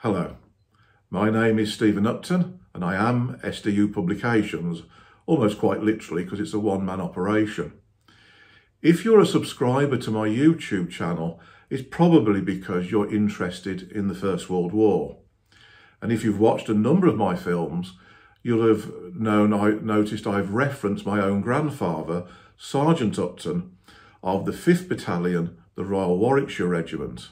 Hello, my name is Stephen Upton and I am SDU Publications, almost quite literally because it's a one-man operation. If you're a subscriber to my YouTube channel, it's probably because you're interested in the First World War. And if you've watched a number of my films, you'll have noticed I've referenced my own grandfather, Sergeant Upton, of the 5th Battalion, the Royal Warwickshire Regiment.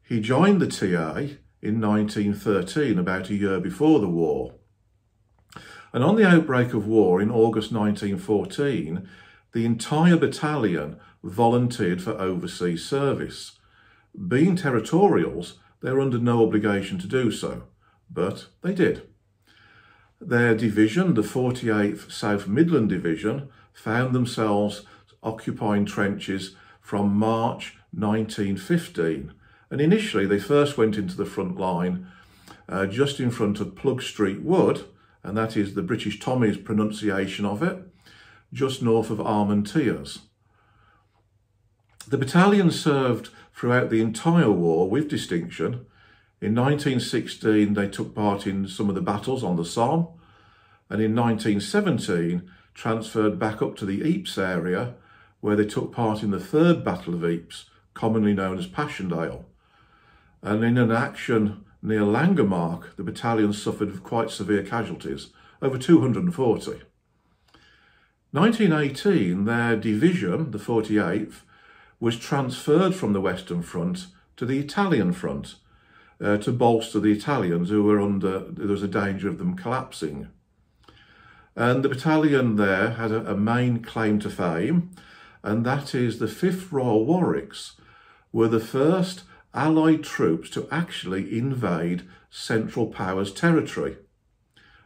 He joined the TA in 1913, about a year before the war. And on the outbreak of war in August 1914, the entire battalion volunteered for overseas service. Being territorials, they were under no obligation to do so, but they did. Their division, the 48th South Midland Division, found themselves occupying trenches from March 1915. And initially, they first went into the front line just in front of Plug Street Wood, and that is the British Tommy's pronunciation of it, just north of Armentières. The battalion served throughout the entire war with distinction. In 1916, they took part in some of the battles on the Somme, and in 1917, transferred back up to the Ypres area, where they took part in the Third Battle of Ypres, commonly known as Passchendaele. And in an action near Langemarck, the battalion suffered quite severe casualties, over 240. 1918, their division, the 48th, was transferred from the Western Front to the Italian front to bolster the Italians who were there was a danger of them collapsing. And the battalion there had a main claim to fame, and that is the 5th Royal Warwicks were the first Allied troops to actually invade Central Powers territory.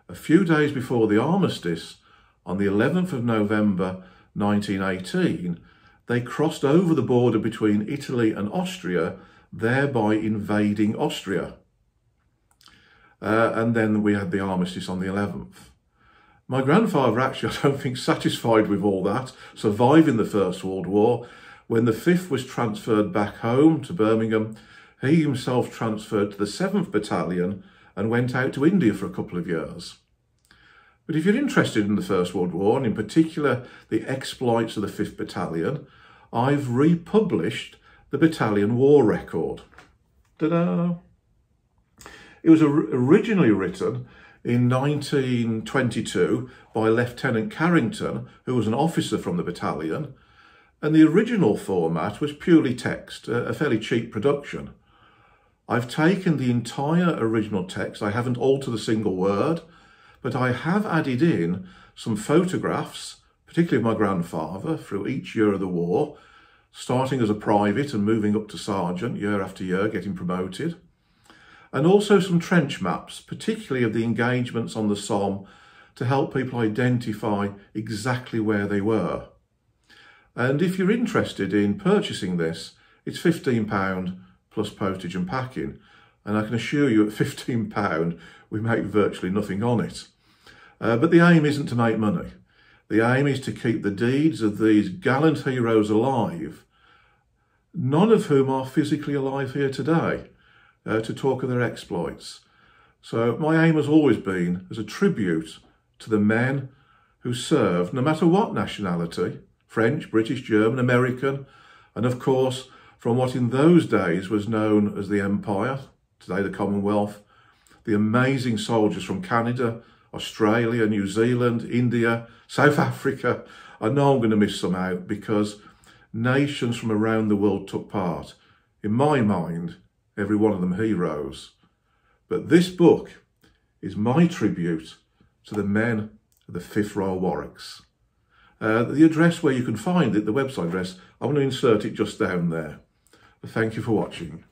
A few days before the armistice, on the 11th of November 1918, they crossed over the border between Italy and Austria, thereby invading Austria. And then we had the armistice on the 11th. My grandfather actually, I don't think, satisfied with all that, surviving the First World War, when the 5th was transferred back home to Birmingham, he himself transferred to the 7th Battalion and went out to India for a couple of years. But if you're interested in the First World War, and in particular the exploits of the 5th Battalion, I've republished the battalion war record. Ta-da! It was originally written in 1922 by Lieutenant Carrington, who was an officer from the battalion, and the original format was purely text, a fairly cheap production. I've taken the entire original text, I haven't altered a single word, but I have added in some photographs, particularly of my grandfather, through each year of the war, starting as a private and moving up to sergeant year after year, getting promoted, and also some trench maps, particularly of the engagements on the Somme, to help people identify exactly where they were. And if you're interested in purchasing this, it's £15 plus postage and packing. And I can assure you at £15, we make virtually nothing on it. But the aim isn't to make money. The aim is to keep the deeds of these gallant heroes alive, none of whom are physically alive here today, to talk of their exploits. So my aim has always been as a tribute to the men who served, no matter what nationality, French, British, German, American, and of course, from what in those days was known as the Empire, today the Commonwealth, the amazing soldiers from Canada, Australia, New Zealand, India, South Africa. I know I'm going to miss some out because nations from around the world took part. In my mind, every one of them heroes. But this book is my tribute to the men of the 5th Royal Warwicks. The address where you can find it, the website address, I'm going to insert it just down there. Thank you for watching.